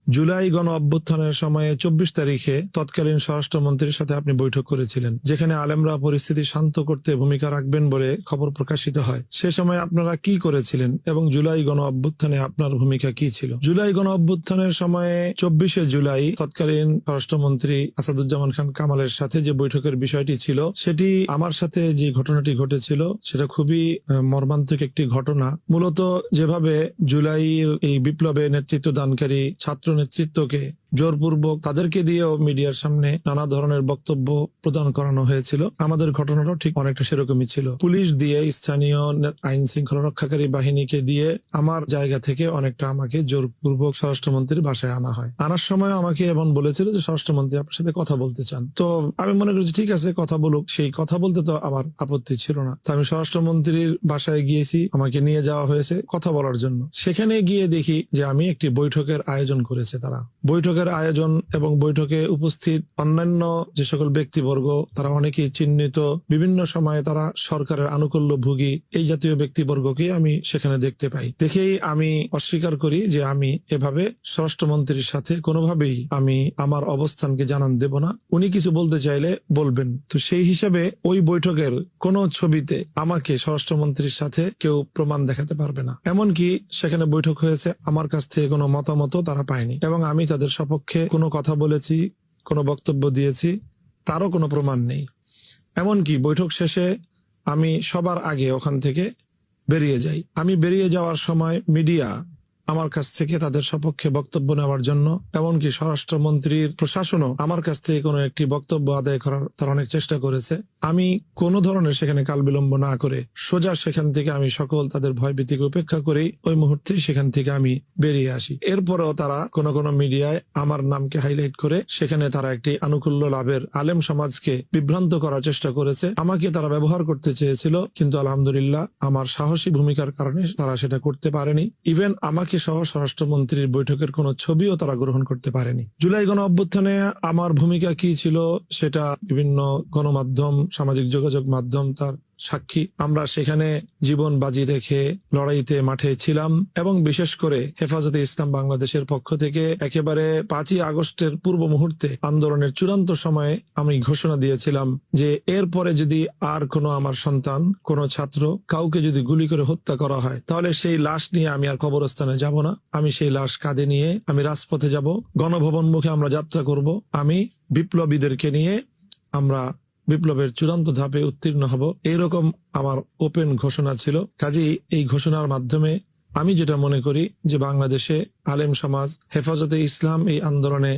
জুলাই গণ অভ্যুত্থানের সময়ে 24 তারিখে তৎকালীন স্বরাষ্ট্রমন্ত্রীর সাথে আপনি বৈঠক করেছিলেন, যেখানে আলেমরা পরিস্থিতি শান্ত করতে ভূমিকা রাখবেন বলে খবর প্রকাশিত হয়। সে সময় আপনারা কি করেছিলেন এবং জুলাই গণ অভ্যুত্থানে আপনার ভূমিকা কি ছিল? জুলাই গণ অভ্যুত্থানের সময়ে 24শে জুলাই তৎকালীন স্বরাষ্ট্রমন্ত্রী আসাদুজ্জামান খান কামালের সাথে যে বৈঠকের বিষয়টি ছিল, সেটি আমার সাথে যে ঘটনাটি ঘটেছিল সেটা খুবই মর্মান্তিক একটি ঘটনা। মূলত যেভাবে জুলাই এই বিপ্লবে নেতৃত্ব দানকারী ছাত্র নেতৃত্বকে জোরপূর্বক তাদেরকে দিয়েও মিডিয়ার সামনে নানা ধরনের বক্তব্য প্রদান করানো হয়েছিল, আমাদের ঘটনাটাও ঠিক অনেকটা সেরকমই ছিল। পুলিশ দিয়ে, স্থানীয় আইন শৃঙ্খলা রক্ষাকারী বাহিনীকে দিয়ে আমার জায়গা থেকে অনেকটা আমাকে জোরপূর্বক স্বরাষ্ট্রমন্ত্রীর বাসায় আনা হয়। আনার সময় আমাকে এমন বলেছিল যে স্বরাষ্ট্রমন্ত্রী আপনার সাথে কথা বলতে চান। তো আমি মনে করি ঠিক আছে, কথা বলুক। সেই কথা বলতে তো আমার আপত্তি ছিল না। তো আমি স্বরাষ্ট্রমন্ত্রীর বাসায় গিয়েছি, আমাকে নিয়ে যাওয়া হয়েছে কথা বলার জন্য। সেখানে গিয়ে দেখি যে আমি একটি বৈঠকের আয়োজন করেছে তারা। বৈঠকের আয়োজন এবং বৈঠকে উপস্থিত অন্যান্য যে সকল ব্যক্তিবর্গ, তারা অনেকেই চিহ্নিত, বিভিন্ন সময়ে তারা সরকারের আনুকূল্য ভোগী, এই জাতীয় ব্যক্তিবর্গকে আমি সেখানে দেখতে পাই। দেখেই আমি অস্বীকার করি যে আমি এভাবে স্বরাষ্ট্রমন্ত্রীর সাথে কোনোভাবেই আমি আমার অবস্থানকে জানান দেব না। উনি কিছু বলতে চাইলে বলবেন। তো সেই হিসাবে ওই বৈঠকের কোনো ছবিতে আমাকে স্বরাষ্ট্রমন্ত্রীর সাথে কেউ প্রমাণ দেখাতে পারবে না। এমনকি সেখানে বৈঠক হয়েছে, আমার কাছ থেকে কোনো মতামতও তারা পায়নি এবং আমি তাদের সপক্ষে কোনো কথা বলেছি, কোনো বক্তব্য দিয়েছি, তারও কোনো প্রমাণ নেই। এমনকি বৈঠক শেষে আমি সবার আগে ওখান থেকে বেরিয়ে যাই। আমি বেরিয়ে যাওয়ার সময় মিডিয়া আমার কাছ থেকে তাদের সপক্ষে বক্তব্য নেওয়ার জন্য, এমনকি স্বরাষ্ট্রমন্ত্রীর প্রশাসনও আমার কাছ থেকে কোনো একটি বক্তব্য আদায় করার তার অনেক চেষ্টা করেছে। আমি কোনো ধরনের সেখানে কাল বিলম্ব না করে সোজা সেখান থেকে আমি সকল তাদের ভয়ভীতিকে উপেক্ষা করেই ওই মুহূর্তে সেখান থেকে আমি বেরিয়ে আসি। এরপরেও তারা কোনো কোনো মিডিয়ায় আমার নামকে হাইলাইট করে সেখানে তারা একটি আনুকূল্য লাভের, আলেম সমাজকে বিভ্রান্ত করার চেষ্টা করেছে। আমাকে তারা ব্যবহার করতে চেয়েছিল, কিন্তু আলহামদুলিল্লাহ আমার সাহসী ভূমিকার কারণে তারা সেটা করতে পারেনি। ইভেন আমাকে সহ স্বরাষ্ট্রমন্ত্রীর বৈঠকের কোনো ছবিও তারা গ্রহণ করতে পারেনি। জুলাই গণ অভ্যুত্থানে আমার ভূমিকা কি ছিল সেটা বিভিন্ন গণমাধ্যম, সামাজিক যোগাযোগ মাধ্যম তার সাক্ষী। আমরা সেখানে জীবন বাজি রেখে লড়াইতে মাঠে ছিলাম এবং বিশেষ করে হেফাজতে ইসলাম বাংলাদেশের পক্ষ থেকে একেবারে 5ই আগস্টের পূর্ব মুহূর্তে আন্দোলনের চূড়ান্ত সময়ে আমি ঘোষণা দিয়েছিলাম যে এরপরে যদি আর কোনো আমার সন্তান, কোনো ছাত্র, কাউকে যদি গুলি করে হত্যা করা হয়, তাহলে সেই লাশ নিয়ে আমি আর কবরস্থানে যাব না। আমি সেই লাশ কাঁধে নিয়ে আমি রাজপথে যাব, গণভবন মুখে আমরা যাত্রা করব। আমি বিপ্লবীদেরকে নিয়ে আমরা বিপ্লবের চূড়ান্ত ধাপে উত্তীর্ণ হব, এইরকম আমার ওপেন ঘোষণা ছিল। কাজেই এই ঘোষণার মাধ্যমে আমি যেটা মনে করি যে বাংলাদেশে আলেম সমাজ, হেফাজতে ইসলাম এই আন্দোলনে